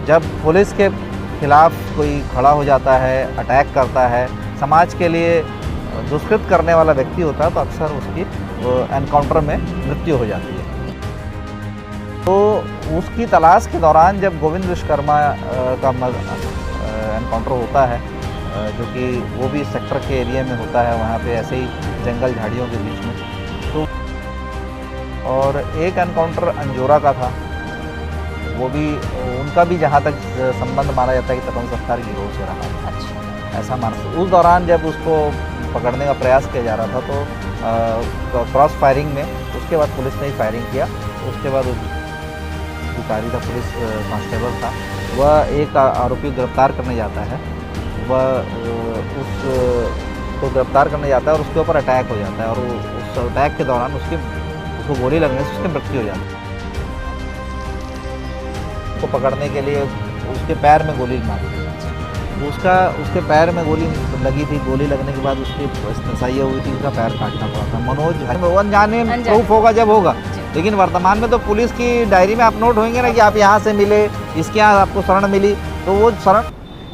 जब पुलिस के खिलाफ कोई खड़ा हो जाता है, अटैक करता है, समाज के लिए दुष्कृत करने वाला व्यक्ति होता है, तो अक्सर उसकी एनकाउंटर में मृत्यु हो जाती है। तो उसकी तलाश के दौरान जब गोविंद विश्वकर्मा का एनकाउंटर होता है, जो कि वो भी सेक्टर के एरिया में होता है, वहाँ पे ऐसे ही जंगल झाड़ियों के बीच में, तो और एक एनकाउंटर अंजोरा का था, वो भी उनका भी जहाँ तक संबंध माना जाता है कि तपन सत्तार गिरोह से रहा। अच्छा, ऐसा माना। उस दौरान जब उसको पकड़ने का प्रयास किया जा रहा था तो क्रॉस फायरिंग में उसके बाद पुलिस ने ही फायरिंग किया। उसके बाद अधिकारी था, पुलिस कांस्टेबल था, वह एक आरोपी को गिरफ्तार करने जाता है, वह उसको गिरफ्तार करने जाता है और उसके ऊपर अटैक हो जाता है, और उस अटैक के दौरान उसको गोली लगने से उसकी मृत्यु हो जाती है। उसको पकड़ने के लिए उसके पैर में गोली मारी थी, उसके पैर में गोली लगी थी। गोली लगने के बाद उसकी नसाइयाँ हुई थी, उसका पैर काटना पड़ा था। मनोज अनजाने प्रूफ होगा जब होगा, लेकिन वर्तमान में तो पुलिस की डायरी में आप नोट होंगे ना कि आप यहाँ से मिले, इसके यहाँ आपको शरण मिली, तो वो शरण।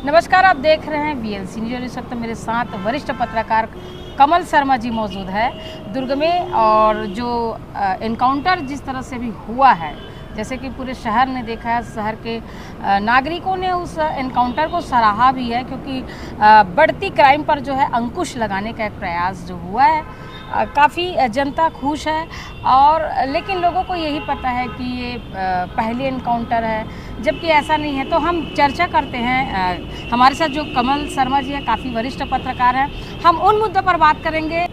नमस्कार, आप देख रहे हैं VLC न्यूज़। इस वक्त मेरे साथ वरिष्ठ पत्रकार कमल शर्मा जी मौजूद है दुर्ग में। और जो एनकाउंटर जिस तरह से भी हुआ है, जैसे कि पूरे शहर ने देखा है, शहर के नागरिकों ने उस एनकाउंटर को सराहा भी है, क्योंकि बढ़ती क्राइम पर जो है अंकुश लगाने का एक प्रयास जो हुआ है, काफ़ी जनता खुश है। और लेकिन लोगों को यही पता है कि ये पहली एनकाउंटर है, जबकि ऐसा नहीं है। तो हम चर्चा करते हैं। हमारे साथ जो कमल शर्मा जी हैं, काफ़ी वरिष्ठ पत्रकार हैं। हम उन मुद्दों पर बात करेंगे,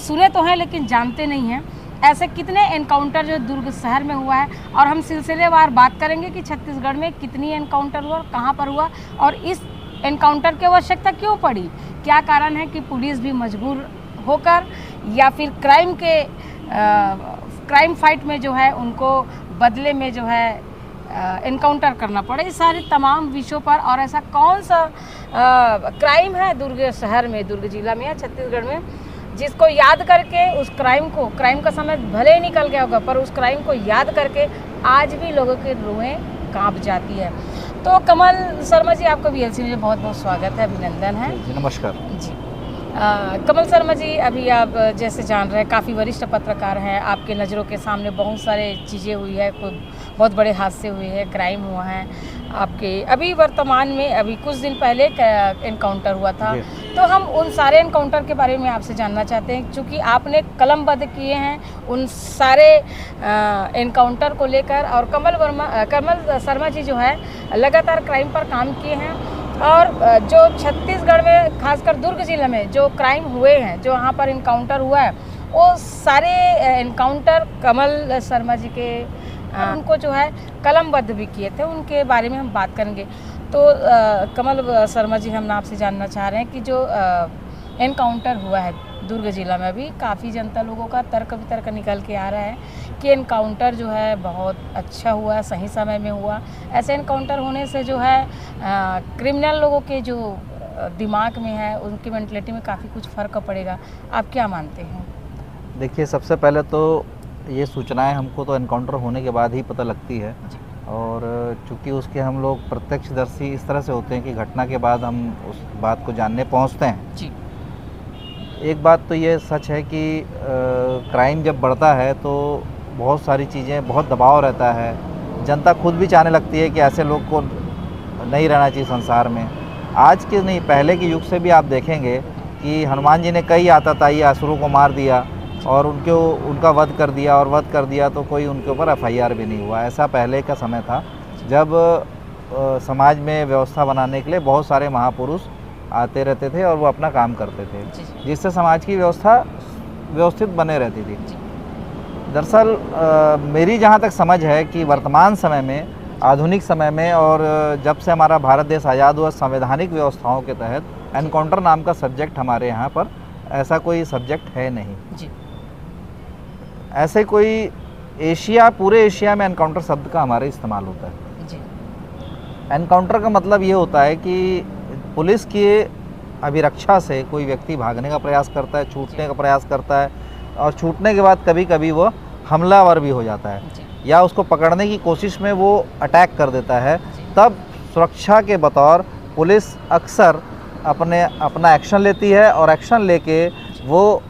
सुने तो हैं लेकिन जानते नहीं हैं। ऐसे कितने एनकाउंटर जो दुर्ग शहर में हुआ है, और हम सिलसिलेवार बात करेंगे कि छत्तीसगढ़ में कितनी एनकाउंटर हुआ, कहाँ पर हुआ, और इस एनकाउंटर की आवश्यकता क्यों पड़ी। क्या कारण है कि पुलिस भी मजबूर होकर या फिर क्राइम फाइट में जो है उनको बदले में जो है एनकाउंटर करना पड़े। इस सारे तमाम विषयों पर, और ऐसा कौन सा क्राइम है दुर्ग शहर में, दुर्ग जिला में या छत्तीसगढ़ में, जिसको याद करके उस क्राइम का समय भले ही निकल गया होगा, पर उस क्राइम को याद करके आज भी लोगों की रूहें कांप जाती है। तो कमल शर्मा जी, आपका VLC में बहुत बहुत स्वागत है, अभिनंदन है जी। नमस्कार जी। कमल शर्मा जी, अभी आप जैसे जान रहे हैं, काफ़ी वरिष्ठ पत्रकार हैं, आपके नज़रों के सामने बहुत सारे चीज़ें हुई है, कोई बहुत बड़े हादसे हुए हैं, क्राइम हुआ है आपके। अभी वर्तमान में अभी कुछ दिन पहले एनकाउंटर हुआ था, तो हम उन सारे एनकाउंटर के बारे में आपसे जानना चाहते हैं, क्योंकि आपने कलमबद्ध किए हैं उन सारे एनकाउंटर को लेकर। और कमल शर्मा जी जो है लगातार क्राइम पर काम किए हैं, और जो छत्तीसगढ़ में खासकर दुर्ग जिले में जो क्राइम हुए हैं, जो वहाँ पर इनकाउंटर हुआ है, वो सारे एनकाउंटर कमल शर्मा जी के उनको जो है कलमबद्ध भी किए थे, उनके बारे में हम बात करेंगे। तो कमल शर्मा जी, हम आपसे जानना चाह रहे हैं कि जो एनकाउंटर हुआ है दुर्ग जिला में, अभी काफ़ी जनता लोगों का तर्क वितर्क निकल के आ रहा है कि एनकाउंटर जो है बहुत अच्छा हुआ, सही समय में हुआ। ऐसे एनकाउंटर होने से जो है क्रिमिनल लोगों के जो दिमाग में है, उनकी मेंटलिटी में काफ़ी कुछ फ़र्क पड़ेगा। आप क्या मानते हैं? देखिए, सबसे पहले तो ये सूचनाएं हमको तो एनकाउंटर होने के बाद ही पता लगती है, और चूँकि उसके हम लोग प्रत्यक्षदर्शी इस तरह से होते हैं कि घटना के बाद हम उस बात को जानने पहुँचते हैं जी। एक बात तो ये सच है कि क्राइम जब बढ़ता है तो बहुत सारी चीज़ें, बहुत दबाव रहता है, जनता खुद भी चाहने लगती है कि ऐसे लोग को नहीं रहना चाहिए संसार में। आज के नहीं, पहले के युग से भी आप देखेंगे कि हनुमान जी ने कई आतताई असुरों को मार दिया और उनका वध कर दिया, और वध कर दिया तो कोई उनके ऊपर FIR भी नहीं हुआ। ऐसा पहले का समय था जब समाज में व्यवस्था बनाने के लिए बहुत सारे महापुरुष आते रहते थे और वो अपना काम करते थे, जिससे समाज की व्यवस्था व्यवस्थित बने रहती थी। दरअसल मेरी जहाँ तक समझ है कि वर्तमान समय में, आधुनिक समय में, और जब से हमारा भारत देश आज़ाद हुआ, संवैधानिक व्यवस्थाओं के तहत एनकाउंटर नाम का सब्जेक्ट हमारे यहाँ पर ऐसा कोई सब्जेक्ट है नहीं जी। ऐसे कोई पूरे एशिया में एनकाउंटर शब्द का हमारे इस्तेमाल होता है जी। एनकाउंटर का मतलब ये होता है कि पुलिस की अभिरक्षा से कोई व्यक्ति भागने का प्रयास करता है, छूटने का प्रयास करता है, और छूटने के बाद कभी कभी वो हमलावर भी हो जाता है, या उसको पकड़ने की कोशिश में वो अटैक कर देता है। तब सुरक्षा के बतौर पुलिस अक्सर अपना एक्शन लेती है और एक्शन लेके वो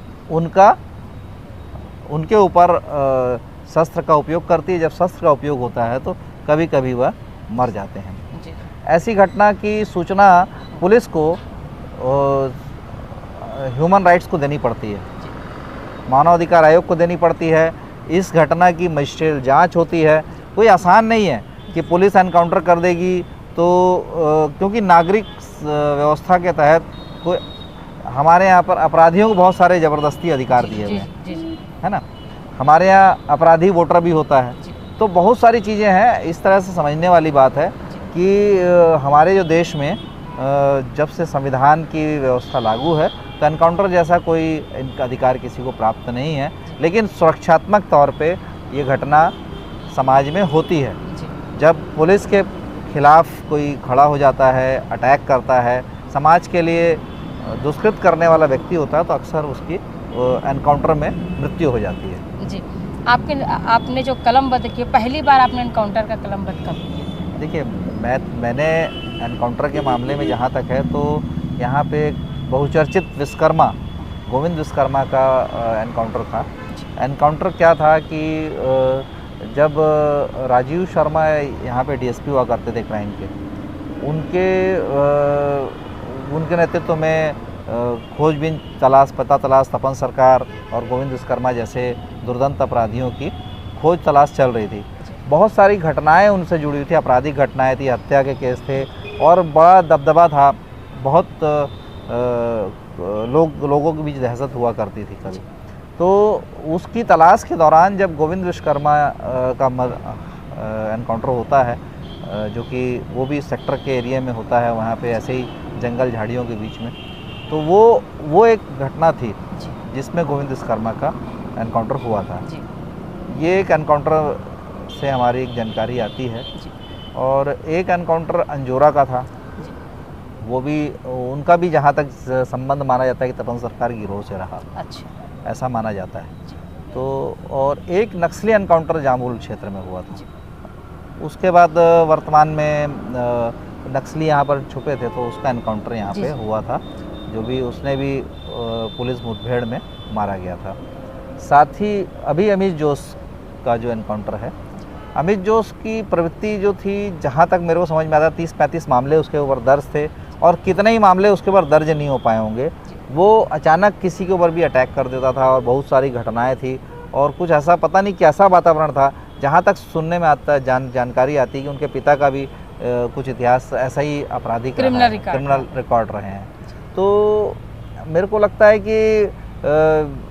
उनके ऊपर शस्त्र का उपयोग करती है। जब शस्त्र का उपयोग होता है तो कभी कभी वह मर जाते हैं। जी ऐसी घटना की सूचना पुलिस को ह्यूमन राइट्स को देनी पड़ती है, मानवाधिकार आयोग को देनी पड़ती है। इस घटना की मजिस्ट्रेट जांच होती है। कोई आसान नहीं है कि पुलिस एनकाउंटर कर देगी तो क्योंकि नागरिक व्यवस्था के तहत कोई हमारे यहाँ पर अपराधियों को बहुत सारे ज़बरदस्ती अधिकार दिए हुए हैं, है ना। हमारे यहाँ अपराधी वोटर भी होता है, तो बहुत सारी चीज़ें हैं। इस तरह से समझने वाली बात है कि हमारे जो देश में जब से संविधान की व्यवस्था लागू है तो एनकाउंटर जैसा कोई इनका अधिकार किसी को प्राप्त नहीं है, लेकिन सुरक्षात्मक तौर पे ये घटना समाज में होती है। जब पुलिस के खिलाफ कोई खड़ा हो जाता है, अटैक करता है, समाज के लिए दुष्कृत करने वाला व्यक्ति होता है, तो अक्सर उसकी एनकाउंटर में मृत्यु हो जाती है। जी, आपने जो कलमबद्ध किया, पहली बार आपने एनकाउंटर का कलमबद्ध कब किया? देखिए, मैंने एनकाउंटर के मामले में जहाँ तक है तो यहाँ पे बहुचर्चित विश्वकर्मा, गोविंद विश्वकर्मा का एनकाउंटर था। एनकाउंटर क्या था कि जब राजीव शर्मा यहाँ पे डीएसपी हुआ करते थे क्राइम के, उनके नेतृत्व में खोजबीन पता तलाश तपन सरकार और गोविंद विश्वकर्मा जैसे दुर्दांत अपराधियों की खोज तलाश चल रही थी। बहुत सारी घटनाएं उनसे जुड़ी हुई थी, आपराधिक घटनाएं थी, हत्या के केस थे और बड़ा दबदबा था। बहुत लोगों के बीच दहशत हुआ करती थी कभी। तो उसकी तलाश के दौरान जब गोविंद विश्वकर्मा का एनकाउंटर होता है, जो कि वो भी सेक्टर के एरिया में होता है, वहाँ पे ऐसे ही जंगल झाड़ियों के बीच में, तो वो एक घटना थी जिसमें गोविंद विश्वकर्मा का एनकाउंटर हुआ था। ये एक एनकाउंटर से हमारी एक जानकारी आती है। और एक एनकाउंटर अंजोरा का था, वो भी उनका भी जहाँ तक संबंध माना जाता है कि तपन सरकार गिरोह से रहा, अच्छा, ऐसा माना जाता है। तो और एक नक्सली एनकाउंटर जामुल क्षेत्र में हुआ था। उसके बाद वर्तमान में नक्सली यहाँ पर छुपे थे, तो उसका एनकाउंटर यहाँ पे हुआ था, जो भी उसने भी पुलिस मुठभेड़ में मारा गया था। साथ ही अभी अमित जोश का जो एनकाउंटर है, अमित जोश की प्रवृत्ति जो थी, जहाँ तक मेरे को समझ में आता, 30-35 मामले उसके ऊपर दर्ज थे और कितने ही मामले उसके ऊपर दर्ज नहीं हो पाए होंगे। वो अचानक किसी के ऊपर भी अटैक कर देता था और बहुत सारी घटनाएं थी और कुछ ऐसा पता नहीं कैसा वातावरण था। जहाँ तक सुनने में आता जानकारी आती है कि उनके पिता का भी कुछ इतिहास ऐसा ही आपराधिक क्रिमिनल रिकॉर्ड रहे हैं। तो मेरे को लगता है कि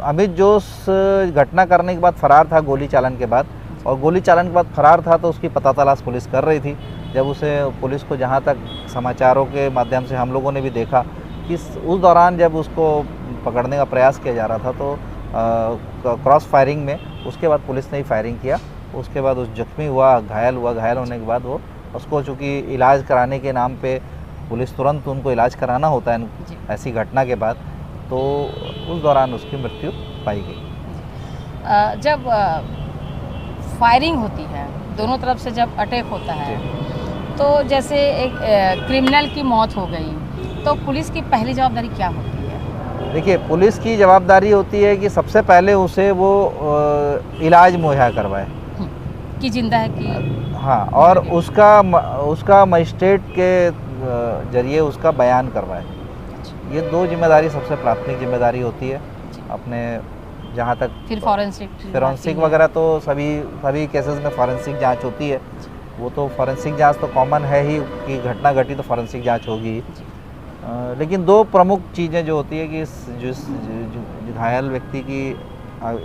अमित जोश घटना करने के बाद फरार था गोली चालन के बाद, और गोली चालन के बाद फरार था तो उसकी पता तलाश पुलिस कर रही थी। जब उसे पुलिस को जहाँ तक समाचारों के माध्यम से हम लोगों ने भी देखा कि उस दौरान जब उसको पकड़ने का प्रयास किया जा रहा था तो क्रॉस फायरिंग में उसके बाद पुलिस ने ही फायरिंग किया। उसके बाद उस जख्मी हुआ, घायल होने के बाद वो उसको चूँकि इलाज कराने के नाम पे पुलिस तुरंत उनको इलाज कराना होता है ऐसी घटना के बाद, तो उस दौरान उसकी मृत्यु पाई गई। जब फायरिंग होती है दोनों तरफ से, जब अटैक होता है, तो जैसे एक क्रिमिनल की मौत हो गई, तो पुलिस की पहली जवाबदारी क्या होती है? देखिए, पुलिस की जवाबदारी होती है कि सबसे पहले उसे वो इलाज मुहैया करवाए कि जिंदा है कि हाँ, और उसका मजिस्ट्रेट के जरिए उसका बयान करवाए। ये दो जिम्मेदारी सबसे प्राथमिक जिम्मेदारी होती है अपने, जहाँ तक फिर फॉरेंसिक वगैरह तो सभी केसेस में फॉरेंसिक जांच होती है। वो तो फॉरेंसिक जांच तो कॉमन है ही कि घटना घटी तो फॉरेंसिक जांच होगी। लेकिन दो प्रमुख चीज़ें जो होती है कि जिस घायल व्यक्ति की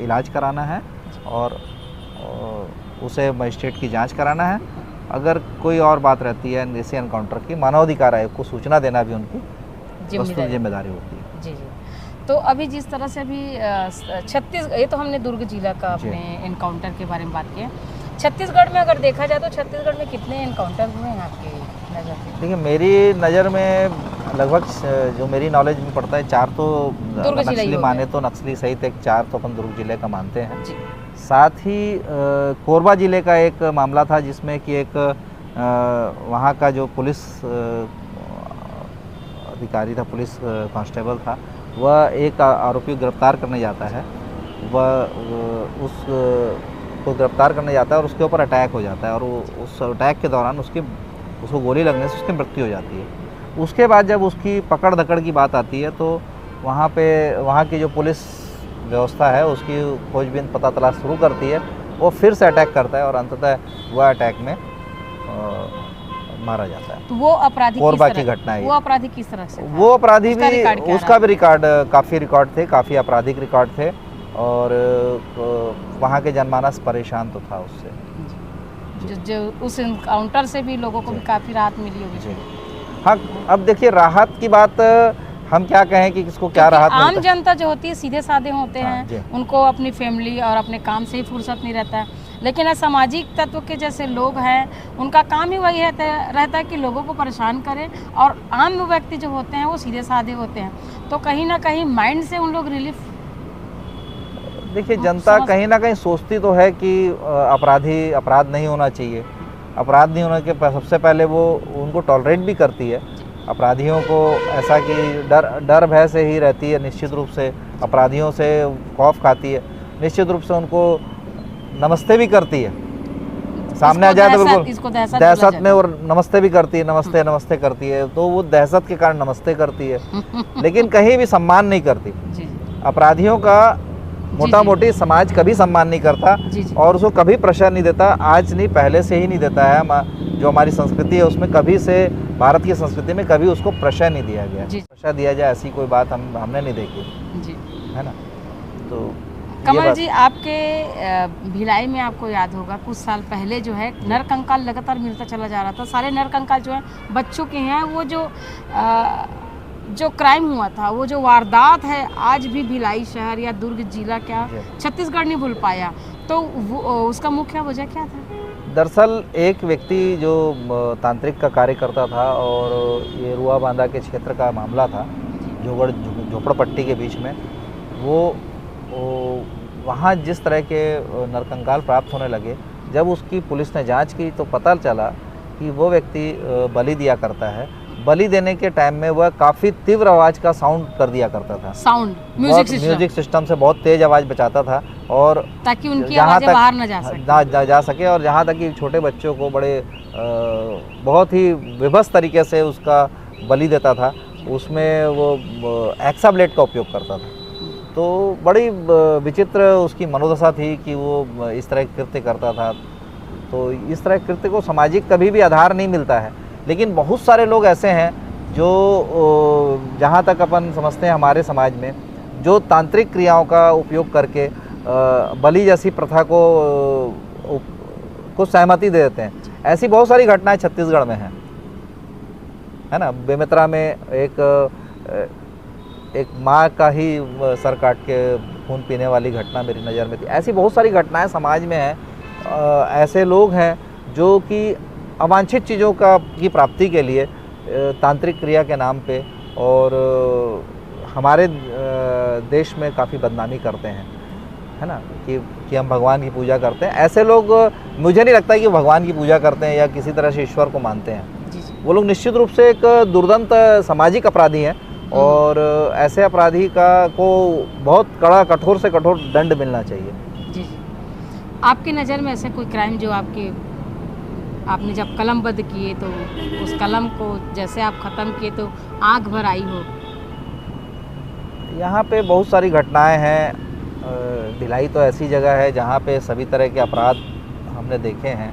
इलाज कराना है और उसे मजिस्ट्रेट की जांच कराना है। अगर कोई और बात रहती है जैसे एनकाउंटर की, मानवाधिकार आयोग को सूचना देना भी उनकी जिम्मेदारी होती है। जी। तो अभी जिस तरह से अभी छत्तीसगढ़, ये तो हमने दुर्ग जिला का अपने एनकाउंटर के बारे में बात की है। छत्तीसगढ़ में अगर देखा जाए तो छत्तीसगढ़ में कितने एनकाउंटर हुए हैं आपकी नज़र में? देखिए, मेरी नज़र में लगभग जो मेरी नॉलेज में पड़ता है 4 तो नक्सली माने तो नक्सली सहित एक 4 तो अपन दुर्ग जिले का मानते हैं। साथ ही कोरबा जिले का एक मामला था जिसमें कि एक वहाँ का जो पुलिस अधिकारी था, पुलिस कांस्टेबल था, वह एक आरोपी को गिरफ्तार करने जाता है। वह उस को गिरफ्तार करने जाता है और उसके ऊपर अटैक हो जाता है, और उस अटैक के दौरान उसको गोली लगने से उसकी मृत्यु हो जाती है। उसके बाद जब उसकी पकड़ धकड़ की बात आती है तो वहाँ की जो पुलिस व्यवस्था है उसकी खोजबीन पता तलाश शुरू करती है। वो फिर से अटैक करता है और अंततः वह अटैक में मारा जाता है। तो वो अपराधी कोरबा की घटना है। वो अपराधी किस तरह से था? वो अपराधी भी, उसका भी रिकॉर्ड, काफ़ी रिकॉर्ड थे, काफ़ी आपराधिक रिकॉर्ड थे, और वहाँ के जनमानस परेशान तो था उससे। जो उस एनकाउंटर से भी लोगों को भी काफ़ी राहत मिली होगी। जी हाँ, अब देखिए राहत की बात हम क्या कहें कि किसको क्या राहत मिलता है। आम जनता जो होती है सीधे साधे होते हैं, उनको अपनी फैमिली और अपने काम से ही फुर्सत नहीं रहता है, लेकिन सामाजिक तत्व के जैसे लोग हैं उनका काम ही वही रहता है कि लोगों को परेशान करें, और आम व्यक्ति जो होते हैं वो सीधे साधे होते हैं, तो कहीं ना कहीं माइंड से उन लोग रिलीफ। देखिए जनता कहीं ना कहीं सोचती तो है कि अपराध नहीं होना चाहिए, अपराध नहीं होने के सबसे पहले वो उनको टॉलरेट भी करती है। अपराधियों को ऐसा कि डर भय से ही रहती है, निश्चित रूप से अपराधियों से खौफ खाती है, निश्चित रूप से उनको नमस्ते भी करती है, सामने आ जाए तो बिल्कुल दहशत में, और नमस्ते भी करती है, नमस्ते करती है, तो वो दहशत के कारण नमस्ते करती है, लेकिन कहीं भी सम्मान नहीं करती। अपराधियों का मोटा मोटी समाज कभी सम्मान नहीं करता और उसको कभी प्रेशर नहीं देता, आज नहीं पहले से ही नहीं देता है। जो हमारी संस्कृति है उसमें कभी से, भारत की संस्कृति में कभी उसको प्रेशर नहीं दिया गया। प्रेशर दिया जाए ऐसी कोई बात हमने नहीं देखी, है ना। तो कमल जी, आपके भिलाई में आपको याद होगा कुछ साल पहले जो है नरकंकाल लगातार मिलता चला जा रहा था। सारे नरकंकाल जो है बच्चों के हैं। वो जो क्राइम हुआ था, वो जो वारदात है, आज भी भिलाई शहर या दुर्ग जिला क्या छत्तीसगढ़ नहीं भूल पाया, तो उसका मुख्य वजह क्या था? दरअसल एक व्यक्ति जो तांत्रिक का कार्य करता था, और ये रुआ बांधा के क्षेत्र का मामला था, झोपड़पट्टी के बीच में, वो वहाँ जिस तरह के नरकंकाल प्राप्त होने लगे, जब उसकी पुलिस ने जांच की तो पता चला कि वो व्यक्ति बलि दिया करता है। बलि देने के टाइम में वह काफ़ी तीव्र आवाज़ का साउंड कर दिया करता था, म्यूजिक सिस्टम से बहुत तेज़ आवाज़ बचाता था, और ताकि उनकी आवाज़ें बाहर न जा सके, और जहाँ तक कि छोटे बच्चों को बड़े बहुत ही विभत्स तरीके से उसका बलि देता था। उसमें वो एक्साब्लेट का उपयोग करता था। तो बड़ी विचित्र उसकी मनोदशा थी कि वो इस तरह कृत्य करता था। तो इस तरह कृत्य को सामाजिक कभी भी आधार नहीं मिलता है, लेकिन बहुत सारे लोग ऐसे हैं जो जहाँ तक अपन समझते हैं हमारे समाज में, जो तांत्रिक क्रियाओं का उपयोग करके बलि जैसी प्रथा को सहमति दे देते हैं। ऐसी बहुत सारी घटनाएं छत्तीसगढ़ में हैं, है ना। बेमेतरा में एक माँ का ही सर काट के खून पीने वाली घटना मेरी नज़र में थी। ऐसी बहुत सारी घटनाएं समाज में हैं। ऐसे लोग हैं जो कि अवांछित चीज़ों की प्राप्ति के लिए तांत्रिक क्रिया के नाम पे और हमारे देश में काफ़ी बदनामी करते हैं, है ना, कि हम भगवान की पूजा करते हैं। ऐसे लोग, मुझे नहीं लगता कि भगवान की पूजा करते हैं या किसी तरह से ईश्वर को मानते हैं। वो लोग निश्चित रूप से एक दुर्दांत सामाजिक अपराधी हैं, और ऐसे अपराधी को बहुत कठोर से कठोर दंड मिलना चाहिए। जी। आपकी नज़र में ऐसे कोई क्राइम जो आपने जब कलमबद्ध किए तो उस कलम को जैसे आप ख़त्म किए तो आग भर आई हो? यहाँ पे बहुत सारी घटनाएं हैं। भिलाई तो ऐसी जगह है जहाँ पे सभी तरह के अपराध हमने देखे हैं।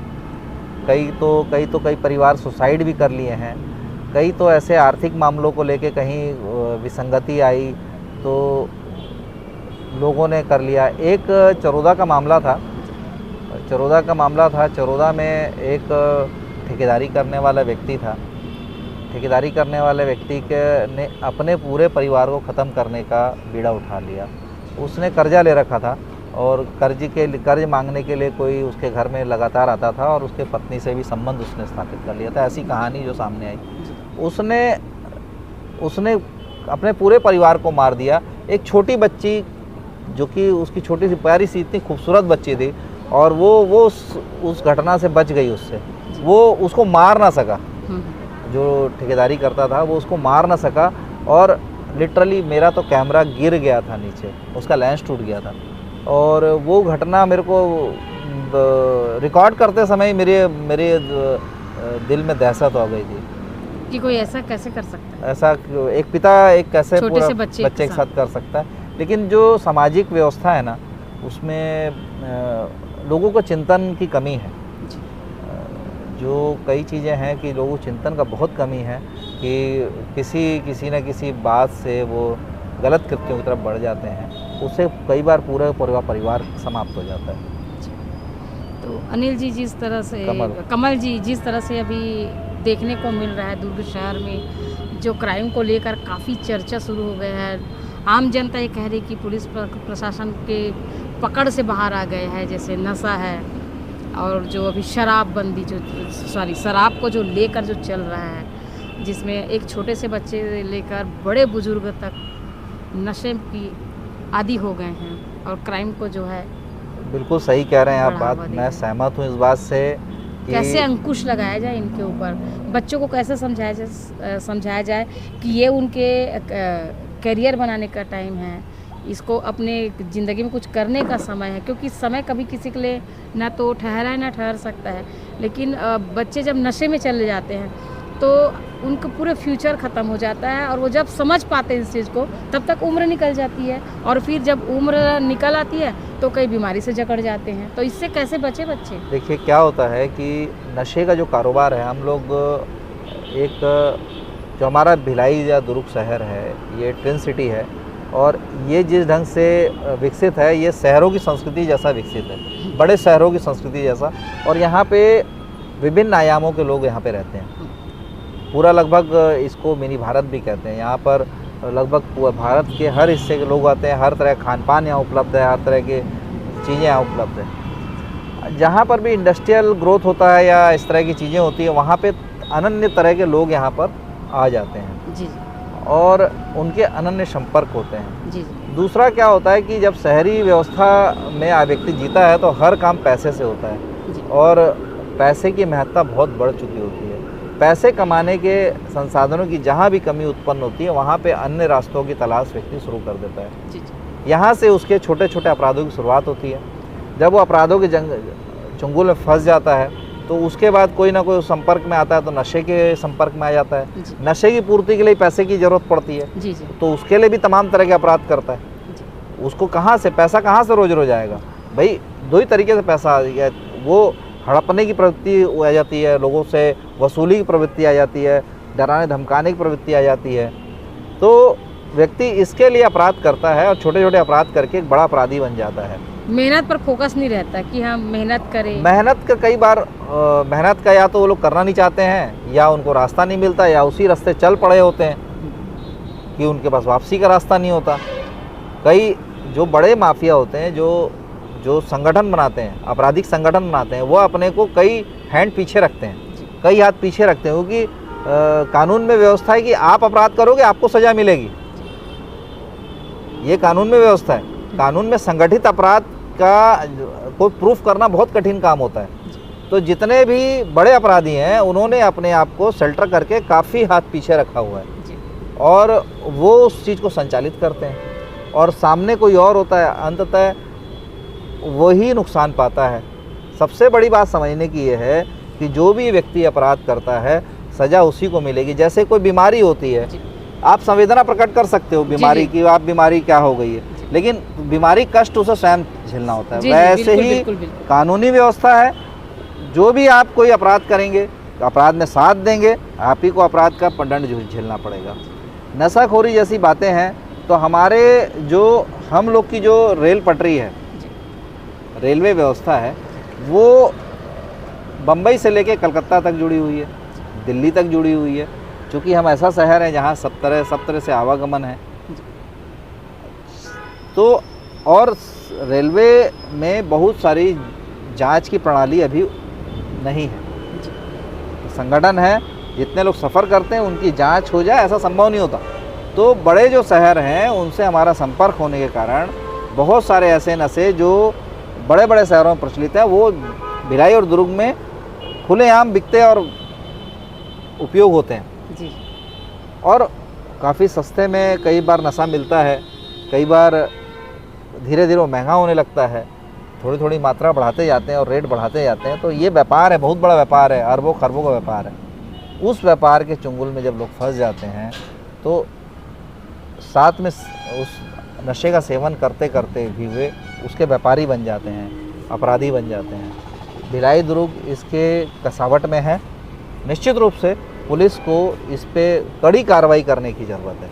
कई परिवार सुसाइड भी कर लिए हैं। कई तो ऐसे आर्थिक मामलों को लेके कहीं विसंगति आई तो लोगों ने कर लिया। एक चरोदा का मामला था। चरोदा में एक ठेकेदारी करने वाला व्यक्ति था। ठेकेदारी करने वाले व्यक्ति ने अपने पूरे परिवार को ख़त्म करने का बीड़ा उठा लिया। उसने कर्जा ले रखा था और कर्ज मांगने के लिए कोई उसके घर में लगातार आता था और उसके पत्नी से भी संबंध उसने स्थापित कर लिया था। ऐसी कहानी जो सामने आई, उसने अपने पूरे परिवार को मार दिया। एक छोटी बच्ची जो कि उसकी छोटी सी प्यारी सी इतनी खूबसूरत बच्ची थी और वो उस घटना से बच गई उससे। वो उसको मार ना सका, जो ठेकेदारी करता था वो उसको मार ना सका, और लिटरली मेरा तो कैमरा गिर गया था नीचे, उसका लेंस टूट गया था। और वो घटना मेरे को रिकॉर्ड करते समय मेरे दिल में दहशत हो गई थी कि कोई ऐसा कैसे कर सकता है, ऐसा एक पिता एक कैसे छोटे पूरा से बच्चे के साथ कर सकता है। लेकिन जो सामाजिक व्यवस्था है ना, उसमें लोगों को चिंतन की कमी है। जो कई चीज़ें हैं कि लोगों को चिंतन का बहुत कमी है, कि किसी न किसी बात से वो गलत कृत्यों की तरफ बढ़ जाते हैं, उससे कई बार पूरा परिवार समाप्त हो जाता है। तो अनिल जी, जिस तरह से कमल जी, जिस तरह से अभी देखने को मिल रहा है दुर्ग शहर में, जो क्राइम को लेकर काफ़ी चर्चा शुरू हो गया है, आम जनता ये कह रही कि पुलिस प्रशासन के पकड़ से बाहर आ गए हैं, जैसे नशा है और जो अभी शराबबंदी शराब को जो लेकर जो चल रहा है, जिसमें एक छोटे से बच्चे से लेकर बड़े बुजुर्ग तक नशे की आदी हो गए हैं, और क्राइम को जो है बिल्कुल सही कह रहे हैं आप बात, मैं सहमत हूँ इस बात से। कैसे अंकुश लगाया जाए इनके ऊपर, बच्चों को कैसे समझाया जाए कि ये उनके करियर बनाने का टाइम है, इसको अपने ज़िंदगी में कुछ करने का समय है, क्योंकि समय कभी किसी के लिए ना तो ठहरा है ना ठहर सकता है। लेकिन बच्चे जब नशे में चले जाते हैं तो उनका पूरा फ्यूचर ख़त्म हो जाता है, और वो जब समझ पाते हैं इस चीज़ को तब तक उम्र निकल जाती है, और फिर जब उम्र निकल आती है तो कई बीमारी से जकड़ जाते हैं। तो इससे कैसे बचे बच्चे? देखिए क्या होता है कि नशे का जो कारोबार है, हम लोग एक जो हमारा भिलाई या दुर्ग शहर है, ये ट्विन सिटी है, और ये जिस ढंग से विकसित है, ये शहरों की संस्कृति जैसा विकसित है, बड़े शहरों की संस्कृति जैसा। और यहाँ पे विभिन्न आयामों के लोग यहाँ पे रहते हैं, पूरा लगभग इसको मिनी भारत भी कहते हैं। यहाँ पर लगभग भारत के हर हिस्से के लोग आते हैं, हर तरह खान पान यहाँ उपलब्ध है, हर तरह के चीज़ें यहाँ उपलब्ध है। जहाँ पर भी इंडस्ट्रियल ग्रोथ होता है या इस तरह की चीज़ें होती है, वहाँ पे अनन्य तरह के लोग यहाँ पर आ जाते हैं जी, और उनके अनन्य संपर्क होते हैं। जी। दूसरा क्या होता है कि जब शहरी व्यवस्था में व्यक्ति जीता है तो हर काम पैसे से होता है, और पैसे की महत्ता बहुत बढ़ चुकी होती है। पैसे कमाने के संसाधनों की जहाँ भी कमी उत्पन्न होती है, वहाँ पे अन्य रास्तों की तलाश व्यक्ति शुरू कर देता है। यहाँ से उसके छोटे छोटे अपराधों की शुरुआत होती है। जब वो अपराधों के चंगुल में फंस जाता है तो उसके बाद कोई ना कोई संपर्क में आता है, तो नशे के संपर्क में आ जाता है। नशे की पूर्ति के लिए पैसे की ज़रूरत पड़ती है, तो उसके लिए भी तमाम तरह के अपराध करता है। उसको कहाँ से पैसा कहाँ से रोज रोज आएगा भाई? दो ही तरीके से पैसा आ, वो हड़पने की प्रवृत्ति आ जाती है, लोगों से वसूली की प्रवृत्ति आ जाती है, डराने धमकाने की प्रवृत्ति आ जाती है। तो व्यक्ति इसके लिए अपराध करता है और छोटे छोटे अपराध करके एक बड़ा अपराधी बन जाता है। मेहनत पर फोकस नहीं रहता कि हम मेहनत करें। मेहनत का कई बार मेहनत का या तो वो लोग करना नहीं चाहते हैं, या उनको रास्ता नहीं मिलता, या उसी रास्ते चल पड़े होते हैं कि उनके पास वापसी का रास्ता नहीं होता। कई जो बड़े माफिया होते हैं, जो संगठन बनाते हैं, आपराधिक संगठन बनाते हैं, वो अपने को कई हैंड पीछे रखते हैं, कई हाथ पीछे रखते हैं, क्योंकि कानून में व्यवस्था है कि आप अपराध करोगे आपको सज़ा मिलेगी। ये कानून में व्यवस्था है। कानून में संगठित अपराध का कोई प्रूफ करना बहुत कठिन काम होता है। तो जितने भी बड़े अपराधी हैं उन्होंने अपने आप को शेल्टर करके काफ़ी हाथ पीछे रखा हुआ है, और वो उस चीज़ को संचालित करते हैं, और सामने कोई और होता है, अंततः वही नुकसान पाता है। सबसे बड़ी बात समझने की ये है कि जो भी व्यक्ति अपराध करता है सज़ा उसी को मिलेगी। जैसे कोई बीमारी होती है, आप संवेदना प्रकट कर सकते हो बीमारी की, आप बीमारी क्या हो गई है, लेकिन बीमारी कष्ट उसे स्वयं झेलना होता है। वैसे ही कानूनी व्यवस्था है, जो भी आप कोई अपराध करेंगे, अपराध में साथ देंगे, आप ही को अपराध का दंड झेलना पड़ेगा। नशाखोरी जैसी बातें हैं तो हमारे जो हम लोग की जो रेल पटरी है, रेलवे व्यवस्था है, वो बम्बई से लेके कलकत्ता तक जुड़ी हुई है, दिल्ली तक जुड़ी हुई है। क्योंकि हम ऐसा शहर है जहाँ सब तरह से आवागमन है। तो और रेलवे में बहुत सारी जांच की प्रणाली अभी नहीं है। संगठन है, जितने लोग सफ़र करते हैं उनकी जांच हो जाए ऐसा संभव नहीं होता। तो बड़े जो शहर हैं उनसे हमारा संपर्क होने के कारण बहुत सारे ऐसे नशे जो बड़े बड़े शहरों में प्रचलित हैं, वो भिलाई और दुर्ग में खुलेआम बिकते और उपयोग होते हैं जी। और काफ़ी सस्ते में कई बार नशा मिलता है, कई बार धीरे धीरे वो महंगा होने लगता है, थोड़ी थोड़ी मात्रा बढ़ाते जाते हैं और रेट बढ़ाते जाते हैं। तो ये व्यापार है, बहुत बड़ा व्यापार है, अरबों खरबों का व्यापार है। उस व्यापार के चुंगल में जब लोग फंस जाते हैं तो साथ में उस नशे का सेवन करते करते भी वे उसके व्यापारी बन जाते हैं, अपराधी बन जाते हैं। भिलाई दुर्ग इसके कसावट में है। निश्चित रूप से पुलिस को इस पे कड़ी कार्रवाई करने की ज़रूरत है,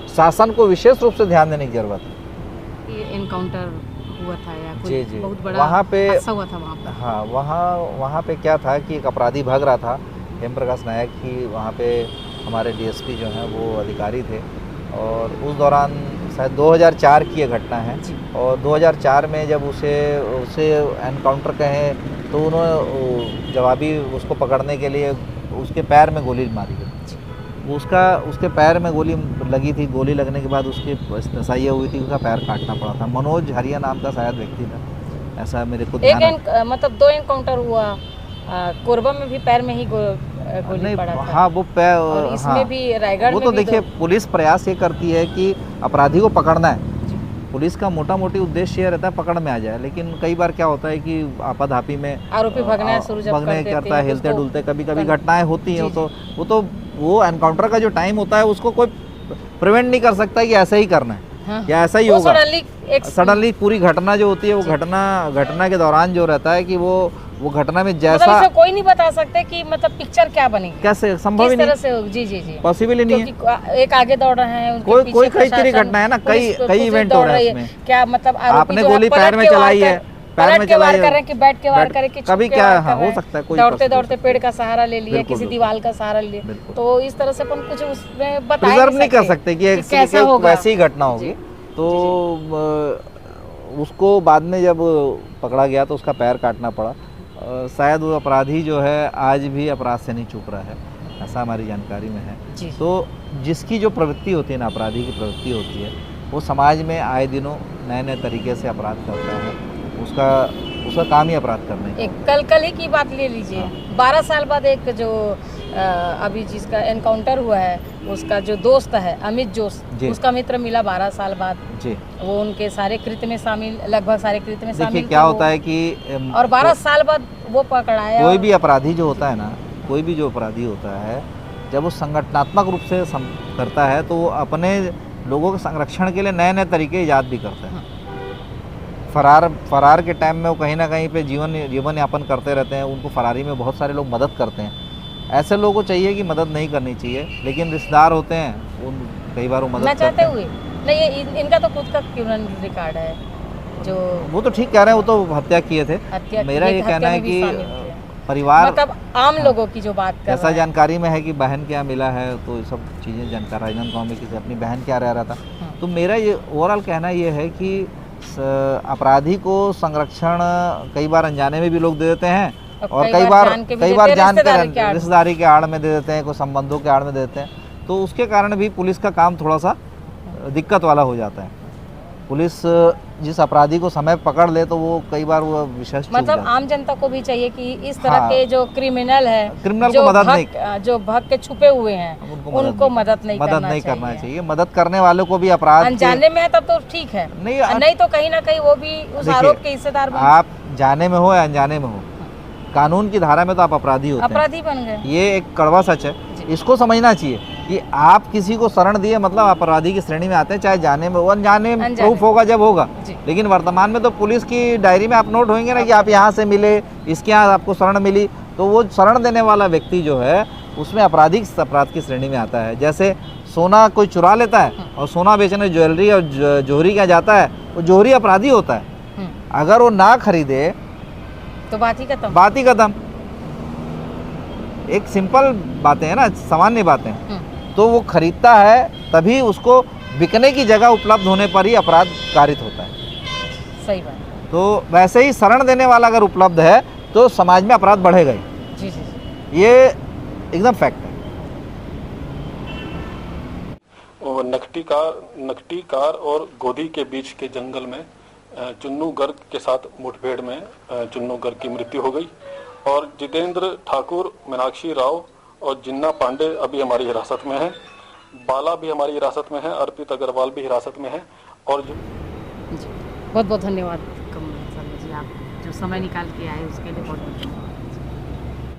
शासन को विशेष रूप से ध्यान देने की ज़रूरत है। ये एनकाउंटर हुआ था या जी कोई जी, बहुत बड़ा वहाँ पे हादसा हुआ था वहाँ पर? हाँ, वहाँ पे क्या था कि एक अपराधी भाग रहा था। हेम प्रकाश नायक ही वहाँ पे हमारे डीएसपी जो हैं वो अधिकारी थे और उस दौरान शायद 2004 की ये घटना है। और 2004 में जब उसे एनकाउंटर कहें तो उन्होंने जवाबी उसको पकड़ने के लिए उसके पैर में गोली मारी गई। उसके पैर में गोली लगी थी। गोली लगने के बाद उसकी नसाइयाँ हुई थी, उसका पैर काटना पड़ा था। मनोज हरिया नाम का शायद व्यक्ति था, ऐसा मेरे को ध्यान है। मतलब 2 एनकाउंटर हुआ, कोरबा में भी पैर में ही गोली पड़ा था। हाँ, वो पैर और इसमें हाँ, भी रायगढ़ वो में तो भी देखिए पुलिस प्रयास ये करती है कि अपराधी को पकड़ना है। पुलिस का मोटा मोटी उद्देश्य ये रहता है पकड़ में आ जाए, लेकिन कई बार क्या होता है कि आपाधापी में आरोपी भगना शुरू जब भगने कर करता है, हिलते डुलते कभी कभी घटनाएं होती हैं। वो एनकाउंटर का जो टाइम होता है उसको कोई प्रिवेंट नहीं कर सकता कि ऐसा ही करना है। हाँ। या ऐसा ही होगा। सडनली पूरी घटना जो होती है वो घटना के दौरान जो रहता है कि वो घटना में जैसा मतलब कोई नहीं बता सकते कि मतलब पिक्चर क्या बनेगी, कैसे संभव ही नहीं, से जी जी जी पॉसिबल ही नहीं है। एक आगे दौड़ रहे हैं, कोई कई तरह घटना है ना, कई इवेंट हो रहे हैं उसमें। क्या मतलब आपने गोली पैर में चलाई है, पैर में चलाई है, कर रहे हैं कि बैठ के वार करें कि कभी क्या हो सकता है, कोई दौड़ते पेड़ का सहारा ले लिया, किसी दीवार का सहारा ले, तो इस तरह से अपन कुछ उसमें बता नहीं कर सकते कि वैसी ही घटना होगी। तो उसको बाद में जब पकड़ा गया तो उसका पैर काटना पड़ा। शायद वो अपराधी जो है आज भी अपराध से नहीं चूक रहा है, ऐसा हमारी जानकारी में है। तो जिसकी जो प्रवृत्ति होती है ना, अपराधी की प्रवृत्ति होती है, वो समाज में आए दिनों नए नए तरीके से अपराध करता है। उसका काम ही अपराध करने का। एक कल ही की बात ले लीजिए, 12 साल बाद एक जो अभी जिसका एनकाउंटर हुआ है उसका जो दोस्त है अमित जोश, उसका मित्र मिला 12 साल बाद जी। वो उनके सारे कृत्य में शामिल, लगभग सारे कृत्य में शामिल। क्या होता है कि और 12 साल बाद वो पकड़ाया। कोई भी अपराधी जो होता है ना, कोई भी जो अपराधी होता है, जब वो संगठनात्मक रूप से करता है तो वो अपने लोगों के संरक्षण के लिए नए नए तरीके ईजाद भी करते हैं। फरार के टाइम में वो कहीं ना कहीं पे जीवन यापन करते रहते हैं। उनको फरारी में बहुत सारे लोग मदद करते हैं। ऐसे लोगों को चाहिए कि मदद नहीं करनी चाहिए, लेकिन रिश्तेदार होते हैं उन कई बार वो मदद चाहते हुए नहीं। इनका तो खुद का क्रिमिनल रिकॉर्ड है जो, वो तो ठीक कह रहे हैं, वो तो हत्या किए थे। मेरा ये कहना है कि परिवार मतलब आम लोगों की जो बात कर, ऐसा जानकारी में है कि बहन क्या मिला है, तो ये सब चीज़ें जानकारी। राजनांदगांव में किसी अपनी बहन क्या रह रहा था। तो मेरा ये ओवरऑल कहना ये है कि अपराधी को संरक्षण कई बार अनजाने में भी लोग दे देते हैं और कई बार जानकर रिश्तेदारी के आड़ में दे देते हैं, कोई संबंधों के आड़ में दे देते हैं। तो उसके कारण भी पुलिस का काम थोड़ा सा दिक्कत वाला हो जाता है। पुलिस जिस अपराधी को समय पकड़ ले तो वो कई बार वो विशेष मतलब आम जनता को भी चाहिए कि इस तरह के जो क्रिमिनल है, को मदद नहीं, जो भग के छुपे हुए हैं, उनको मदद नहीं करना चाहिए। मदद करने वालों को भी अपराध अनजाने में है तब तो ठीक है, नहीं तो कहीं ना कहीं वो भी उस आरोप के हिस्सेदार। आप जाने में हो या अनजाने में हो, कानून की धारा में तो आप अपराधी होते हैं, अपराधी बन गए। ये एक कड़वा सच है, इसको समझना चाहिए कि आप किसी को शरण दिए मतलब अपराधी की श्रेणी में आते हैं, चाहे जाने में हो अनजाने में, प्रूफ होगा जब होगा। लेकिन वर्तमान में तो पुलिस की डायरी में आप नोट होंगे ना कि आप यहाँ से मिले, इसके यहाँ आपको शरण मिली, तो वो शरण देने वाला व्यक्ति जो है उसमें अपराध की श्रेणी में आता है। जैसे सोना कोई चुरा लेता है और सोना बेचने ज्वेलरी और जोहरी क्या जाता है, वो जोहरी अपराधी होता है। अगर वो ना खरीदे तो बात ही खत्म। एक सिंपल बातें है ना, सामान्य बातें। तो वो खरीदता है तभी उसको बिकने की जगह उपलब्ध होने पर ही अपराध कारित होता है। सही बात। तो वैसे ही शरण देने वाला अगर उपलब्ध है तो समाज में अपराध बढ़ेगा ही। जी। ये एकदम फैक्ट है। और नकटी कार और गोदी के बीच के जंगल में चुन्नू गर्ग के साथ मुठभेड़ में चुन्नू गर्ग की मृत्यु हो गई और जितेंद्र ठाकुर, मीनाक्षी राव और जिन्ना पांडे अभी हमारी हिरासत में है। बाला भी हमारी हिरासत में है, अर्पित अग्रवाल भी हिरासत में है। और जो जी बहुत बहुत धन्यवाद कमल शर्मा जी, आप जो समय निकाल के आए उसके लिए बहुत बहुत धन्यवाद।